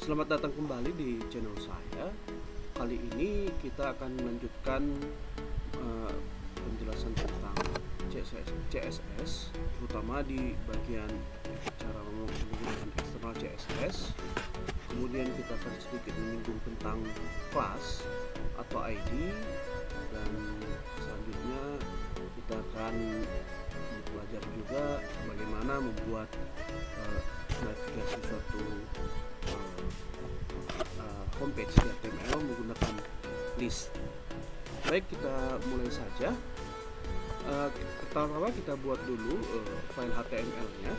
Selamat datang kembali di channel saya. Kali ini kita akan melanjutkan penjelasan tentang CSS, terutama di bagian cara menggunakan eksternal CSS. Kemudian kita akan sedikit menyinggung tentang kelas atau ID, dan selanjutnya kita akan belajar juga bagaimana membuat navigasi suatu homepage HTML menggunakan list. Baik, kita mulai saja. Pertama kita buat dulu file HTML-nya.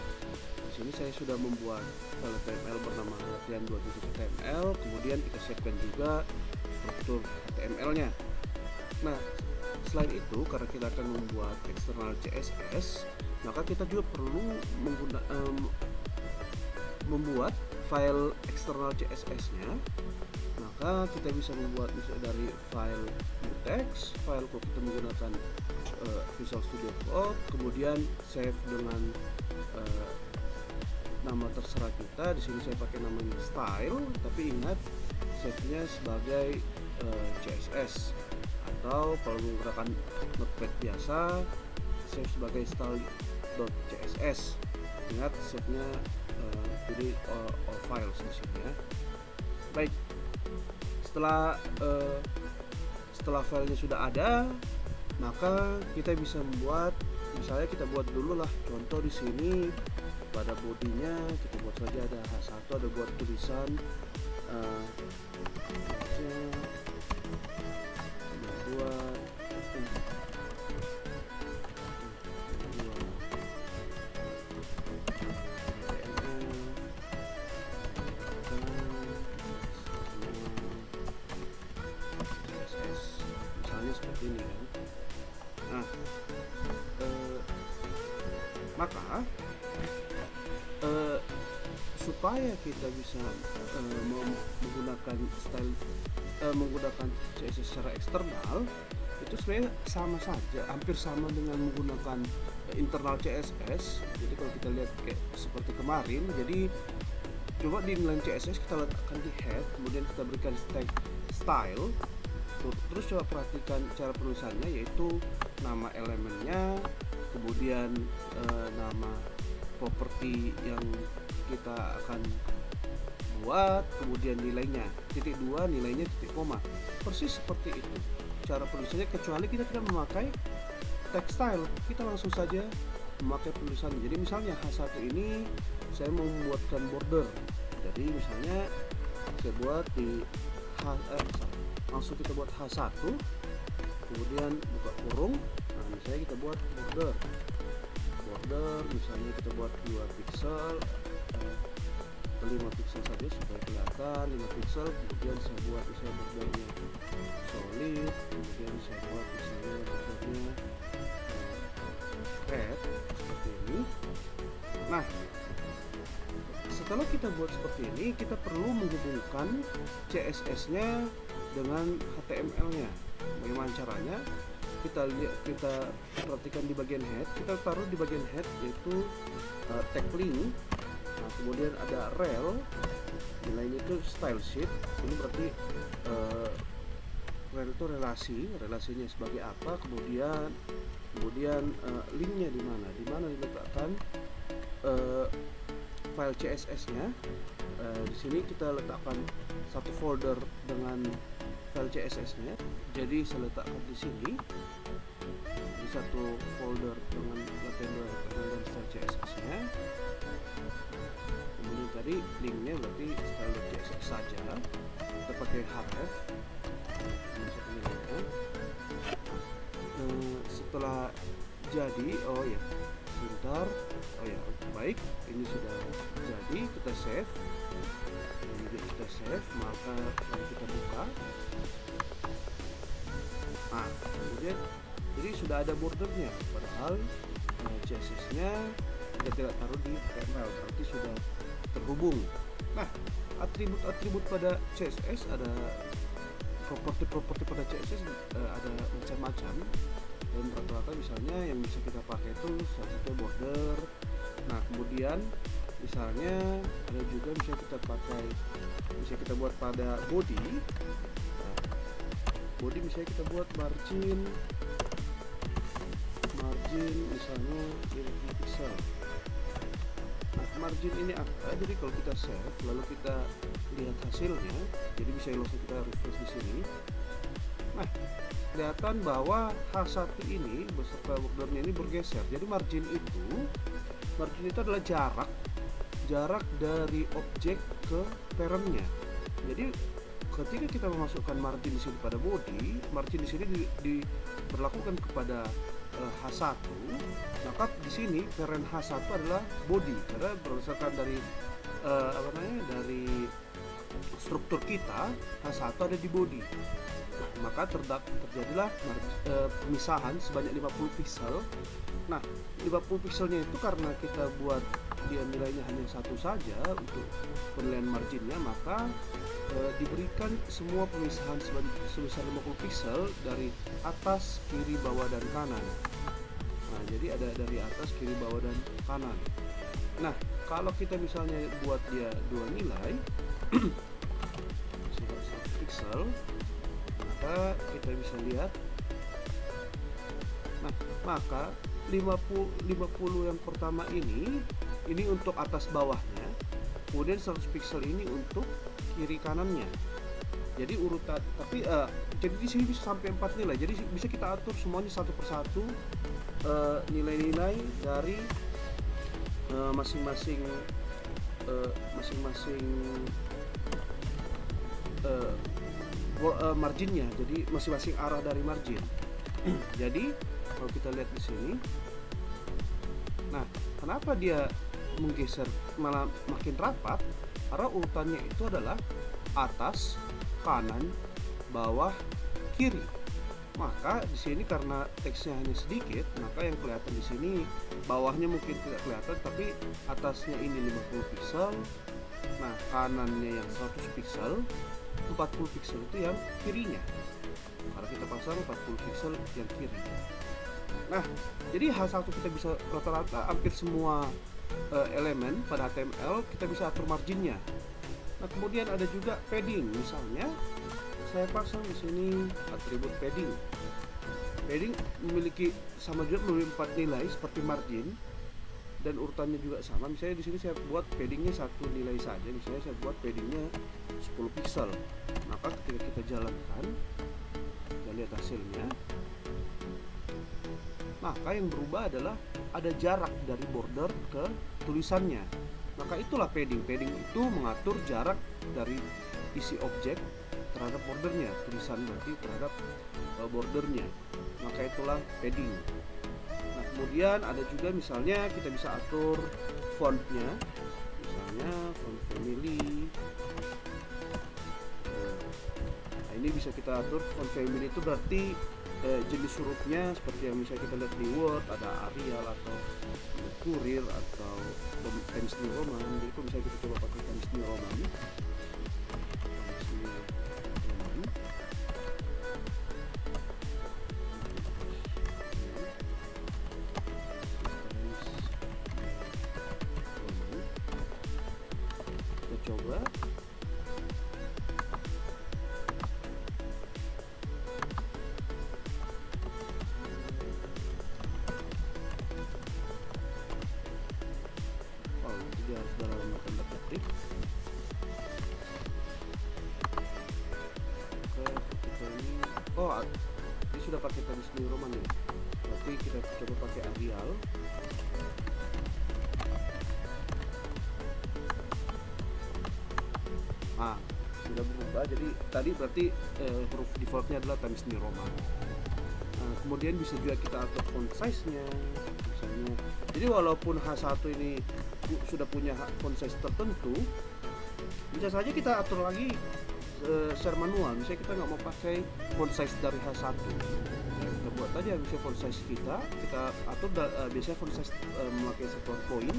Di sini saya sudah membuat file HTML bernama latihan2.html. Kemudian kita siapkan juga struktur HTML-nya. Nah, selain itu, karena kita akan membuat eksternal CSS, maka kita juga perlu membuat file eksternal CSS-nya. Maka kita bisa membuat dari file text, file kalau kita menggunakan Visual Studio Code, kemudian save dengan nama terserah kita. Di sini saya pakai namanya style, tapi ingat save-nya sebagai CSS, atau kalau menggunakan notepad biasa save sebagai style.css. Ingat save-nya jadi all files di sini ya. Baik, setelah filenya sudah ada, maka kita bisa membuat, misalnya kita buat dulu lah contoh di sini. Pada bodinya kita buat saja ada H1, ada buat tulisan seperti ini kan. Nah, maka supaya kita bisa menggunakan style menggunakan CSS secara eksternal, itu sebenarnya sama saja, hampir sama dengan menggunakan internal CSS. Jadi kalau kita lihat kayak seperti kemarin, jadi coba di inline CSS kita letakkan di head, kemudian kita berikan tag style. Terus coba perhatikan cara penulisannya, yaitu nama elemennya, kemudian nama properti yang kita akan buat, kemudian nilainya titik 2, nilainya titik koma. Persis seperti itu cara penulisannya, kecuali kita tidak memakai text style, kita langsung saja memakai penulisannya. Jadi misalnya H1 ini saya mau membuatkan border, jadi misalnya saya buat di langsung kita buat H1, kemudian buka kurung. Nah, misalnya kita buat border, misalnya kita buat 2 pixel, 5 pixel saja supaya kelihatan 5 pixel. Kemudian saya buat misalnya bordernya solid, kemudian saya buat misalnya bordernya red seperti ini. Nah, setelah kita buat seperti ini, kita perlu menghubungkan CSS-nya dengan HTML-nya. Bagaimana caranya? Kita perhatikan di bagian head, kita taruh di bagian head yaitu tag link. Nah, kemudian ada rel, nilainya itu style sheet. Ini berarti rel itu relasinya sebagai apa, kemudian linknya di mana diletakkan file CSS-nya. Di sini kita letakkan satu folder dengan file CSS-nya. Jadi saya letakkan di sini di satu folder dengan latihan dan style CSS-nya. Kemudian tadi linknya berarti style.css saja. Kita pakai href. Setelah jadi, sebentar. Baik, ini sudah jadi, kita save. Maka kita buka. Nah, kemudian jadi sudah ada bordernya, padahal CSS-nya kita tidak taruh di HTML, berarti sudah terhubung. Nah, atribut-atribut pada CSS, ada properti pada CSS ada macam-macam, dan rata-rata misalnya yang bisa kita pakai itu salah satu border. Nah, kemudian Misalnya ada juga bisa kita pakai, bisa kita buat pada body. Nah, body misalnya kita buat margin misalnya 50 pixel. Nah, margin ini apa? Jadi kalau kita save lalu kita lihat hasilnya, jadi bisa langsung kita refresh di sini. Nah, kelihatan bahwa H1 ini beserta bordernya ini bergeser. Jadi margin itu adalah jarak dari objek ke parentnya. Jadi ketika kita memasukkan margin di sini pada body, margin di sini diberlakukan kepada H1, maka di sini parent H1 adalah body, karena berdasarkan dari dari struktur kita H1 ada di body. Maka terjadilah pemisahan sebanyak 50 pixel. Nah, 50 pixelnya itu karena kita buat dia nilainya hanya satu saja untuk penilaian marginnya, maka diberikan semua pemisahan sebesar 50 pixel dari atas, kiri, bawah, dan kanan. Nah, jadi ada dari atas, kiri, bawah, dan kanan. Nah, kalau kita misalnya buat dia dua nilai 100 pixel, maka kita bisa lihat, nah maka 50 yang pertama ini untuk atas bawahnya, kemudian 100 pixel ini untuk kiri kanannya. Jadi urutan, tapi jadi di sini bisa sampai 4 nilai. Jadi bisa kita atur semuanya satu persatu nilai-nilai dari masing-masing marginnya. Jadi masing-masing arah dari margin. Jadi kalau kita lihat di sini, nah kenapa dia menggeser malah makin rapat? Karena urutannya itu adalah atas, kanan, bawah, kiri. Maka di sini karena teksnya hanya sedikit, maka yang kelihatan di sini bawahnya mungkin tidak kelihatan, tapi atasnya ini 50 pixel, nah kanannya yang 100 pixel, 40 pixel itu yang kirinya. Kalau kita pasang 40 pixel yang kiri. Nah, jadi H1 kita bisa rata-rata hampir semua elemen pada HTML kita bisa atur marginnya. Nah, kemudian ada juga padding. Misalnya saya pasang di sini atribut padding. Padding memiliki sama juga memiliki 4 nilai seperti margin, dan urutannya juga sama. Misalnya di sini saya buat paddingnya satu nilai saja. Misalnya saya buat paddingnya 10 pixel. Maka ketika kita jalankan, kita lihat hasilnya, maka yang berubah adalah ada jarak dari border ke tulisannya. Maka itulah padding. Padding itu mengatur jarak dari isi objek terhadap bordernya, tulisan berarti terhadap bordernya. Maka itulah padding. Nah, kemudian ada juga misalnya kita bisa atur fontnya, misalnya font family. Nah, ini bisa kita atur font family, itu berarti jenis hurufnya seperti yang misalnya kita lihat di Word, ada Arial atau Courier atau Times New Roman. Jadi itu misalnya kita coba pakai Times New Roman. Kita coba. Harus dalam tanda ketik. Oke, kita ini ini sudah pakai Times New Roman ya. Berarti kita coba pakai Arial. Nah, sudah berubah. Jadi tadi berarti huruf defaultnya adalah Times New Roman. Nah, kemudian bisa juga kita atur font size-nya misalnya. Jadi walaupun H1 ini sudah punya font size tertentu, bisa saja kita atur lagi secara manual. Misalnya kita nggak mau pakai font size dari H1, ya, kita buat aja misalnya font size kita atur biasanya font size memakai satuan poin.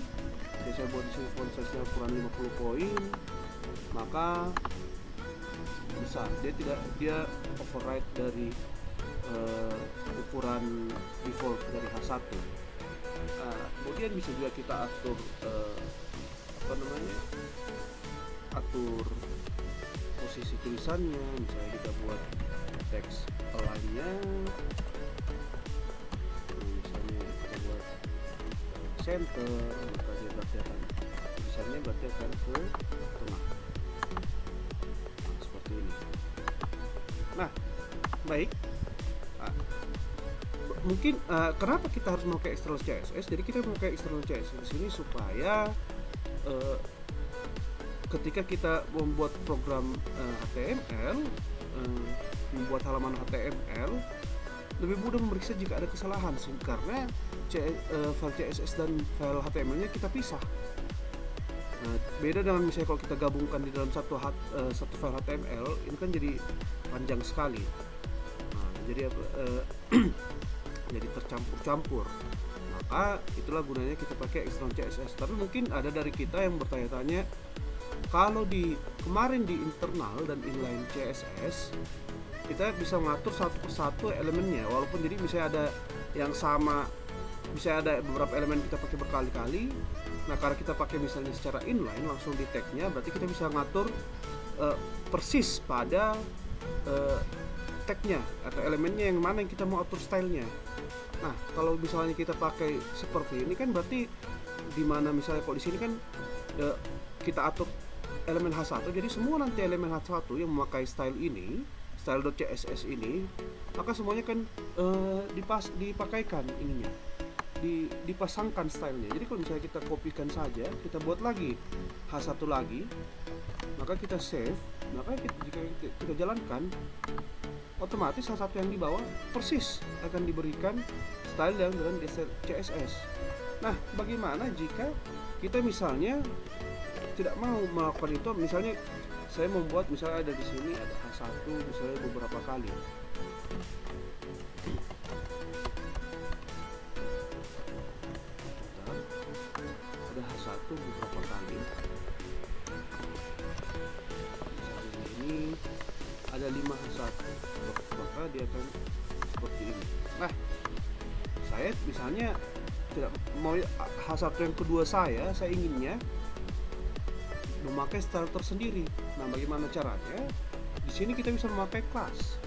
Biasanya buat di sini font size nya ukuran 50 poin, maka bisa dia override dari ukuran default dari H1. Kemudian bisa juga kita atur apa namanya, atur posisi tulisannya. Misalnya kita buat teks align-nya, misalnya kita buat center, maka dia berarti akan tulisannya berarti akan ke tengah. Nah, seperti ini. Nah, baik. Mungkin kenapa kita harus memakai external CSS? Jadi kita memakai external CSS di sini supaya ketika kita membuat program HTML, membuat halaman HTML, lebih mudah memeriksa jika ada kesalahan, karena file CSS dan file HTML-nya kita pisah. Nah, beda dengan misalnya kalau kita gabungkan di dalam satu file HTML, ini kan jadi panjang sekali. Nah, jadi jadi tercampur-campur. Maka itulah gunanya kita pakai external CSS. Tapi mungkin ada dari kita yang bertanya-tanya, kalau kemarin di internal dan inline CSS kita bisa mengatur satu persatu elemennya, walaupun jadi misalnya ada yang sama, bisa ada beberapa elemen kita pakai berkali-kali. Nah, karena kita pakai misalnya secara inline langsung di tag-nya, berarti kita bisa ngatur persis pada tag-nya atau elemennya yang mana yang kita mau atur stylenya. Nah, kalau misalnya kita pakai seperti ini kan berarti dimana misalnya kalau di sini kan kita atur elemen H1, jadi semua nanti elemen H1 yang memakai style ini, style.css ini, maka semuanya kan dipakaikan ininya, dipasangkan stylenya. Jadi kalau misalnya kita kopikan saja, kita buat lagi H1 lagi, maka kita save, maka jika kita jalankan, otomatis H1 yang di bawah persis akan diberikan style yang dalam CSS. Nah, bagaimana jika kita misalnya tidak mau melakukan itu? Misalnya saya membuat, misalnya ada di sini ada H1 misalnya beberapa kali. Ada H1 beberapa kali. Misalnya ini ada 5 H1, maka dia akan seperti ini. Nah, saya misalnya tidak mau H1 yang kedua, saya inginnya memakai style tersendiri. Nah, bagaimana caranya? Di sini kita bisa memakai kelas.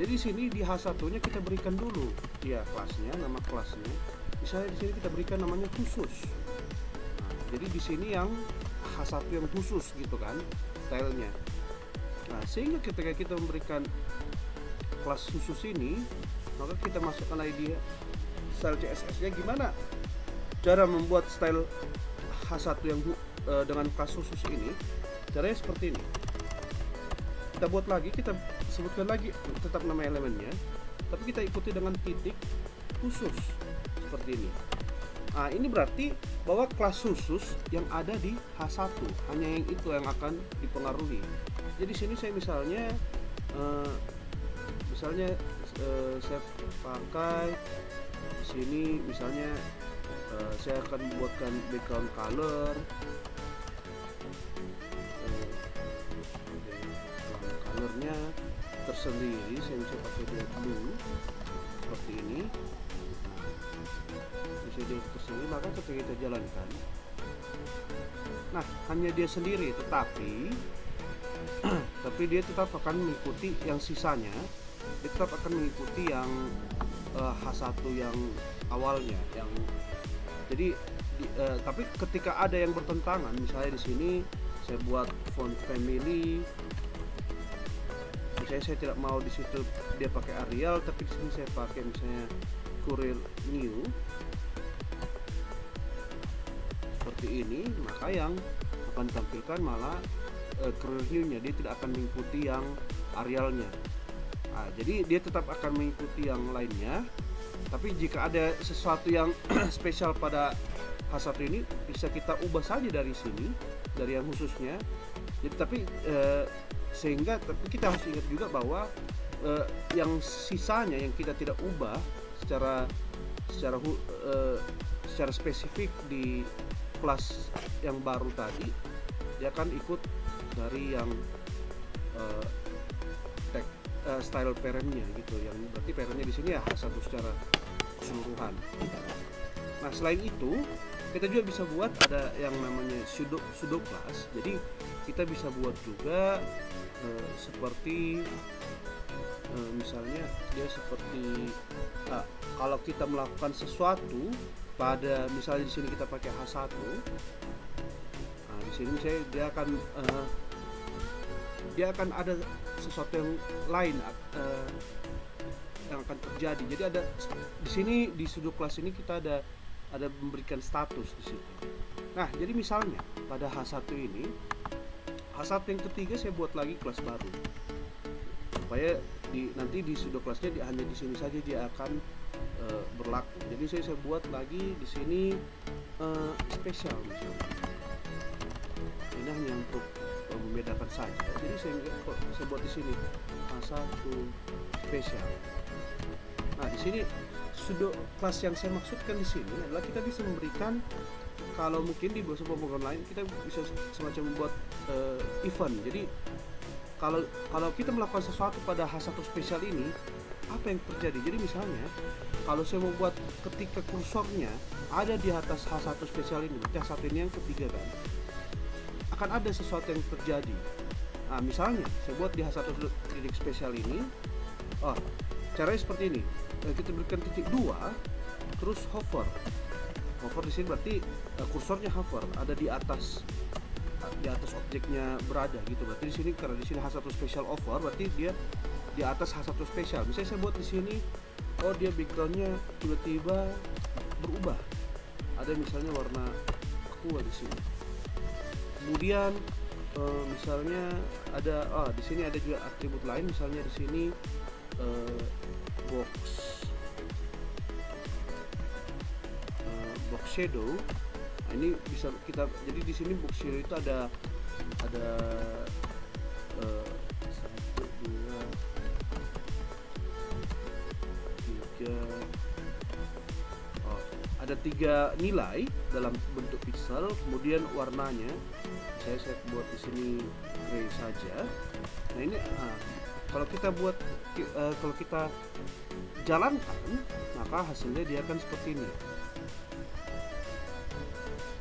Jadi di sini di H1-nya kita berikan dulu ya kelasnya, nama kelasnya. Misalnya di sini kita berikan namanya khusus. Nah, jadi di sini yang H1 yang khusus gitu kan stylenya. Nah, sehingga ketika kita memberikan kelas khusus ini, maka kita masukkan ID style CSS-nya. Gimana cara membuat style H1 yang dengan kelas khusus ini? Caranya seperti ini. Kita buat lagi, kita sebutkan lagi tetap nama elemennya, tapi kita ikuti dengan titik khusus seperti ini. Nah, ini berarti bahwa kelas khusus yang ada di H1 hanya yang itu yang akan dipengaruhi. Jadi sini saya misalnya saya pakai di sini misalnya saya akan membuatkan background color, colornya tersendiri. Saya bisa pakai dia blue seperti ini. Bisa dia tersendiri, maka ketika kita jalankan, nah hanya dia sendiri, tetapi dia tetap akan mengikuti yang sisanya. Dia tetap akan mengikuti yang H1 yang awalnya, yang jadi tapi ketika ada yang bertentangan, misalnya di sini saya buat font family, misalnya saya tidak mau di situ dia pakai Arial, tapi di sini saya pakai misalnya Courier New seperti ini, maka yang akan ditampilkan malah Courier New-nya, dia tidak akan mengikuti yang Arialnya. Nah, jadi dia tetap akan mengikuti yang lainnya, tapi jika ada sesuatu yang spesial pada H1 ini, bisa kita ubah saja dari sini, dari yang khususnya. Jadi tapi tapi kita harus ingat juga bahwa yang sisanya yang kita tidak ubah secara spesifik di kelas yang baru tadi, dia akan ikut dari yang style parentnya gitu, yang berarti parentnya di sini ya H1 secara keseluruhan. Nah, selain itu kita juga bisa buat ada yang namanya pseudo class. Jadi kita bisa buat juga seperti misalnya dia seperti kalau kita melakukan sesuatu pada, misalnya di sini kita pakai H1. Nah, di sini misalnya dia akan ada sesuatu yang lain yang akan terjadi. Jadi ada di sini di pseudo class ini kita ada memberikan status di situ. Nah, jadi misalnya pada H1 ini, H1 yang ketiga saya buat lagi kelas baru supaya nanti di pseudo classnya hanya di sini saja dia akan berlaku. Jadi saya buat lagi di sini spesial misalnya. Ini hanya untuk membedakan saja. Jadi saya buat di sini H1 spesial. Nah, di sini pseudo class yang saya maksudkan di sini adalah kita bisa memberikan, kalau mungkin di beberapa pemrograman lain kita bisa semacam membuat event. Jadi kalau kita melakukan sesuatu pada H1 spesial ini, apa yang terjadi? Jadi misalnya kalau saya mau buat ketika kursornya ada di atas H1 spesial ini, berarti H1 ini yang ketiga kan, akan ada sesuatu yang terjadi. Nah, misalnya saya buat di H1 titik spesial ini, caranya seperti ini. Kita berikan titik 2 terus hover di sini, berarti kursornya hover ada di atas objeknya berada gitu. Berarti di sini karena di sini H1 spesial over, berarti dia di atas H1 spesial. Misalnya saya buat di sini, dia backgroundnya tiba-tiba berubah, ada misalnya warna aqua di sini. Kemudian misalnya ada di sini ada juga atribut lain, misalnya di sini box shadow. Nah, ini bisa kita, jadi di sini box shadow itu ada 1, 2, 3, ada 3 nilai dalam bentuk pixel. Kemudian warnanya saya buat di sini gray saja. Nah, ini kalau kita jalankan, maka hasilnya dia akan seperti ini.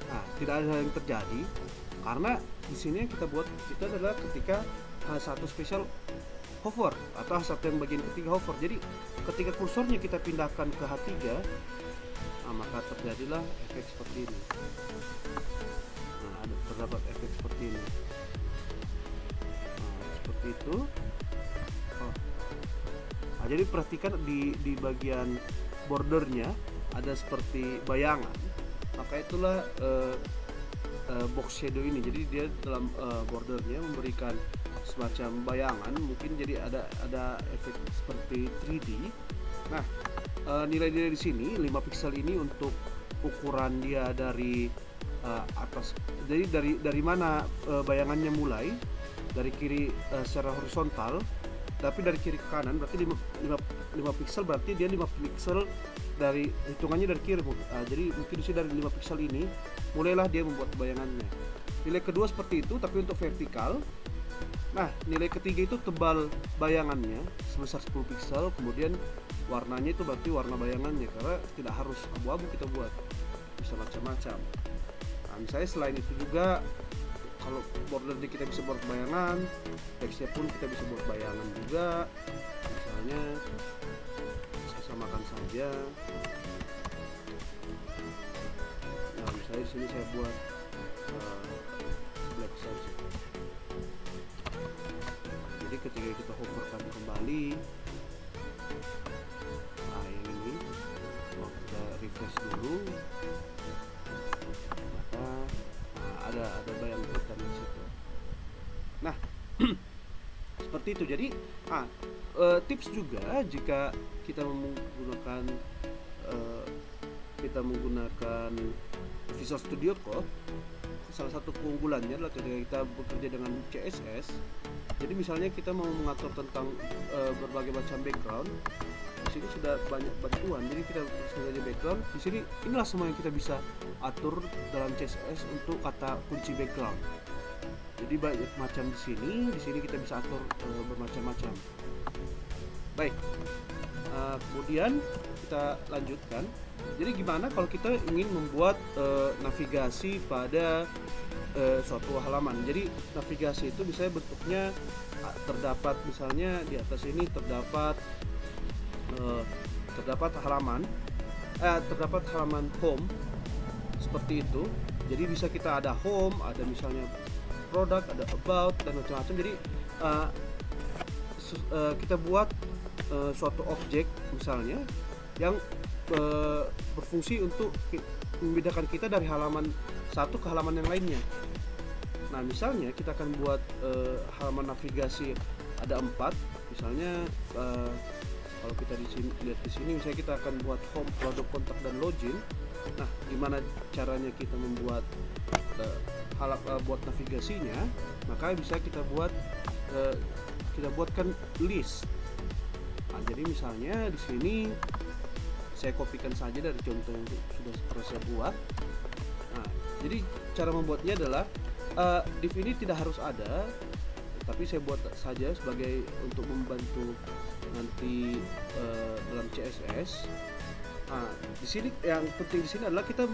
Nah, tidak ada yang terjadi karena di sini yang kita buat itu adalah ketika H1 spesial hover atau H1 yang bagian ketiga hover. Jadi ketika kursornya kita pindahkan ke H3, maka terjadilah efek seperti ini. Nah, terdapat efek seperti ini. Nah, seperti itu. Nah, jadi perhatikan di bagian bordernya ada seperti bayangan. Maka itulah box shadow ini. Jadi dia dalam bordernya memberikan semacam bayangan, mungkin jadi ada efek seperti 3D. Nah, nilai-nilai di sini 5 pixel ini untuk ukuran dia dari atas. Jadi dari mana bayangannya mulai, dari kiri secara horizontal, tapi dari kiri ke kanan, berarti 5 pixel, berarti dia 5 pixel dari hitungannya dari kiri. Jadi mungkin di sini dari 5 pixel ini mulailah dia membuat bayangannya. Nilai kedua seperti itu, tapi untuk vertikal. Nah, nilai ketiga itu tebal bayangannya sebesar 10 pixel, kemudian warnanya itu berarti warna bayangannya, karena tidak harus abu-abu kita buat, bisa macam-macam. Nah, misalnya selain itu juga kalau border kita bisa buat bayangan, teksnya pun kita bisa buat bayangan juga. Misalnya saya samakan saja. Nah, misalnya di sini saya buat black saja. Jadi ketika kita hoverkan kembali, nah yang ini kita refresh dulu, maka ada bayang hitam di situ. Nah, seperti itu. Jadi tips juga jika kita menggunakan Visual Studio Code, salah satu keunggulannya adalah ketika kita bekerja dengan CSS. Jadi misalnya kita mau mengatur tentang berbagai macam background, di sini sudah banyak bantuan. Jadi kita tuliskan saja background. Di sini inilah semua yang kita bisa atur dalam CSS untuk kata kunci background. Jadi banyak macam di sini kita bisa atur bermacam-macam. Baik, Kemudian kita lanjutkan. Jadi gimana kalau kita ingin membuat navigasi pada suatu halaman. Jadi navigasi itu bisa bentuknya terdapat, misalnya di atas ini terdapat halaman terdapat halaman home seperti itu. Jadi bisa kita ada home, ada misalnya produk, ada about, dan macam-macam. Jadi kita buat suatu objek misalnya yang berfungsi untuk membedakan kita dari halaman satu ke halaman yang lainnya. Nah, misalnya kita akan buat halaman navigasi ada 4, misalnya kalau kita lihat di sini, misalnya kita akan buat home, produk, kontak, dan login. Nah, gimana caranya kita membuat buat navigasinya? Maka bisa kita buatkan list. Nah, jadi misalnya di sini saya kopikan saja dari contoh yang sudah pernah saya buat. Nah, jadi cara membuatnya adalah div ini tidak harus ada, tapi saya buat saja sebagai untuk membantu nanti dalam CSS. Nah, di sini yang penting di sini adalah kita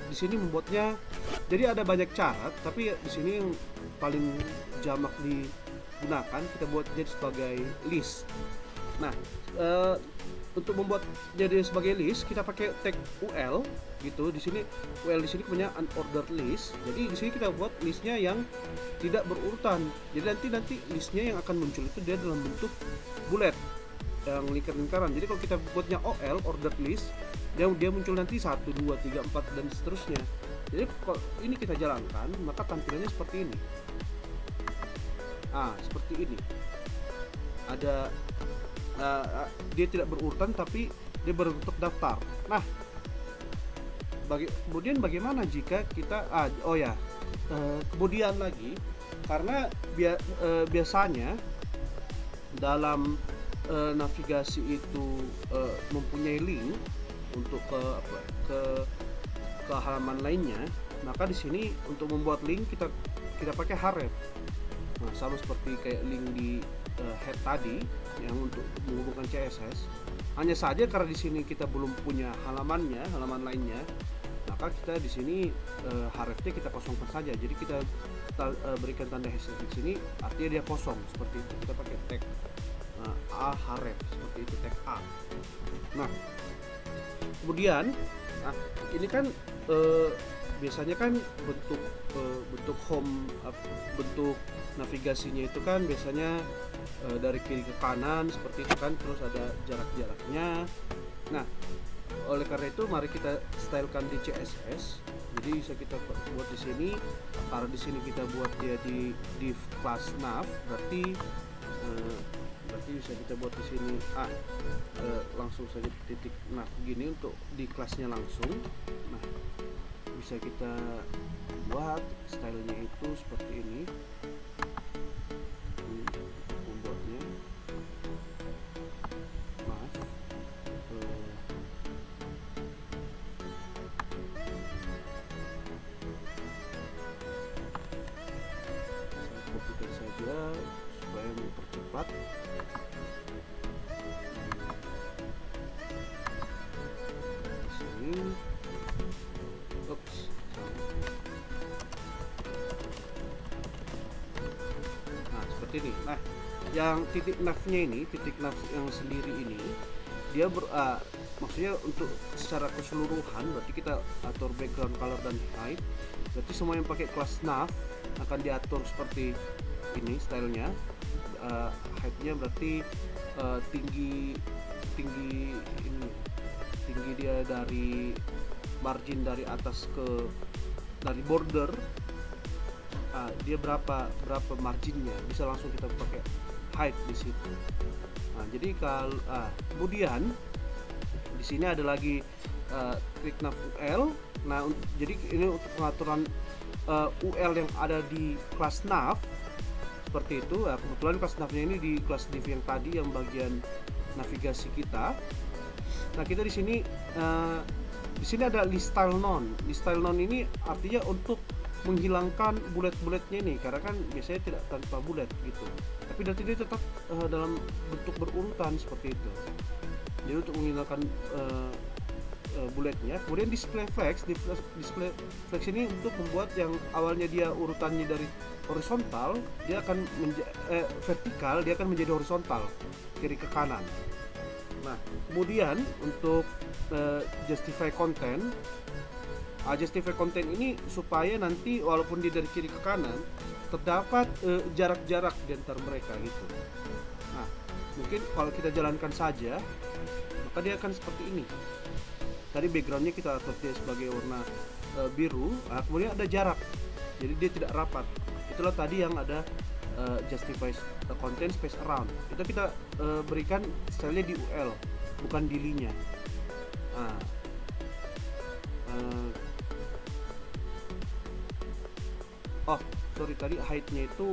di sini membuatnya. Jadi ada banyak cara, tapi di sini yang paling jamak digunakan kita buat jadi sebagai list. Nah, untuk membuat jadi sebagai list kita pakai tag UL gitu. Di sini UL di sini punya unordered list. Jadi di sini kita buat listnya yang tidak berurutan. Jadi nanti listnya yang akan muncul itu dia dalam bentuk bullet yang lingkar-lingkaran. Jadi kalau kita buatnya OL ordered list, dia muncul nanti 1, 2, 3, 4 dan seterusnya. Jadi kalau ini kita jalankan, maka tampilannya seperti ini. Seperti ini. Ada dia tidak berurutan tapi dia berbentuk daftar. Nah, kemudian bagaimana jika kita kemudian lagi, karena biasanya dalam navigasi itu mempunyai link untuk ke halaman lainnya, maka di sini untuk membuat link kita pakai href. Nah, sama seperti kayak link di head tadi yang untuk menghubungkan CSS. Hanya saja karena di sini kita belum punya halaman lainnya, maka kita di sini hrefnya kita kosongkan saja. Jadi kita berikan tanda hashtag di sini, artinya dia kosong seperti itu. Kita pakai tag a href seperti itu, tag a. Nah, kemudian ini kan biasanya kan bentuk home, bentuk navigasinya itu kan biasanya dari kiri ke kanan seperti itu kan, terus ada jarak-jaraknya. Nah, oleh karena itu mari kita stylekan di CSS. Jadi bisa kita buat di sini. Karena di sini kita buat dia di div class nav, berarti bisa kita buat di sini langsung saja titik nav gini untuk di kelasnya langsung. Nah, bisa kita buat stylenya itu seperti ini. Membuatnya saya kopikan saja supaya mempercepat. Ini. Nah, yang titik navnya ini, titik nav yang sendiri ini, dia maksudnya untuk secara keseluruhan, berarti kita atur background color dan height. Berarti semua yang pakai kelas nav akan diatur seperti ini stylenya. Heightnya berarti tinggi dia dari margin dari atas dari border. Dia berapa marginnya, bisa langsung kita pakai height di situ. Nah, jadi kalau kemudian di sini ada lagi klik nav UL. Nah, jadi ini untuk pengaturan UL yang ada di kelas nav seperti itu. Kebetulan kelas navnya ini di kelas div yang tadi yang bagian navigasi kita. Nah, kita di sini ada list style none. List style none ini artinya untuk menghilangkan bullet-bulletnya ini, karena kan biasanya tidak tanpa bullet gitu, tapi nanti dia tetap dalam bentuk berurutan seperti itu. Jadi untuk menghilangkan bulletnya, kemudian display flex. Display flex ini untuk membuat yang awalnya dia urutannya dari horizontal, dia akan vertikal, dia akan menjadi horizontal kiri ke kanan. Nah, kemudian untuk justify content, justify content ini supaya nanti walaupun dia dari kiri ke kanan terdapat jarak-jarak di antara mereka gitu. Nah, mungkin kalau kita jalankan saja, maka dia akan seperti ini. Tadi backgroundnya kita atur dia sebagai warna biru, kemudian ada jarak, jadi dia tidak rapat. Itulah tadi yang ada justify content space around. Itu kita berikan stylenya di UL, bukan di ly-nya. Nah, oh sorry, tadi height-nya itu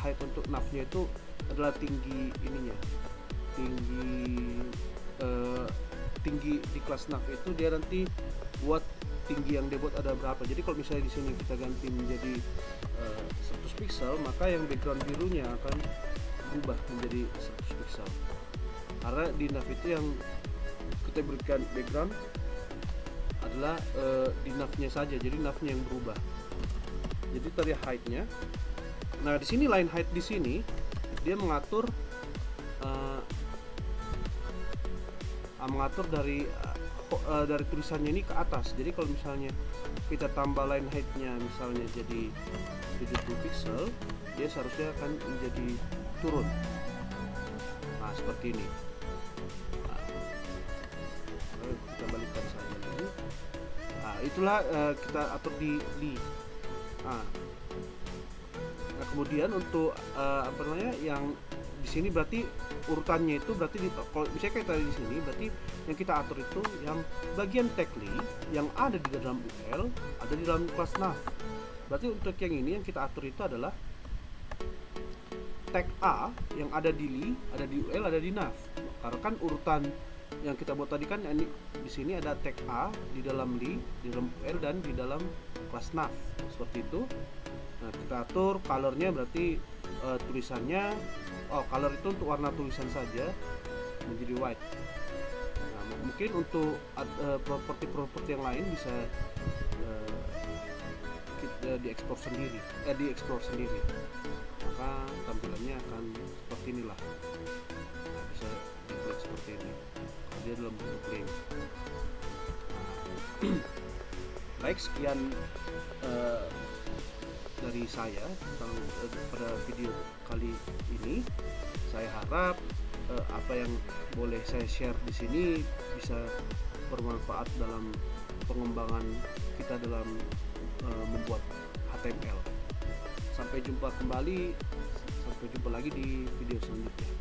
height untuk nav-nya itu adalah tinggi ininya, tinggi di kelas nav itu dia nanti buat tinggi yang dia buat ada berapa. Jadi kalau misalnya di sini kita ganti menjadi 100 pixel, maka yang background birunya akan berubah menjadi 100 pixel. Karena di nav itu yang kita berikan background adalah di nav-nya saja, jadi nav-nya yang berubah. Jadi tadi height-nya. Nah, di sini line height di sini dia mengatur dari tulisannya ini ke atas. Jadi kalau misalnya kita tambah line height-nya misalnya jadi 70 pixel, dia seharusnya akan menjadi turun. Nah, seperti ini. Nah, kita balikkan saja dulu. Nah, itulah kita atur di ly. Nah, kemudian untuk apa namanya yang di sini berarti urutannya itu berarti kalau misalnya kayak tadi di sini berarti yang kita atur itu yang bagian tag ly yang ada di dalam UL ada di dalam kelas nav. Berarti untuk yang ini yang kita atur itu adalah tag A yang ada di ly, ada di UL, ada di nav. Karena kan urutan yang kita buat tadi kan ini di sini ada tag A di dalam ly, di dalam UL dan di dalam kelas nav seperti itu. Nah, kita atur colornya berarti tulisannya, color itu untuk warna tulisan saja menjadi white. Nah, mungkin untuk properti-properti yang lain bisa diekspor sendiri, maka tampilannya akan seperti inilah. Nah, bisa diklik seperti ini, dia dalam bentuk link. Nah, baik, sekian dari saya tentang pada video kali ini. Saya harap apa yang boleh saya share di sini bisa bermanfaat dalam pengembangan kita dalam membuat HTML. Sampai jumpa lagi di video selanjutnya.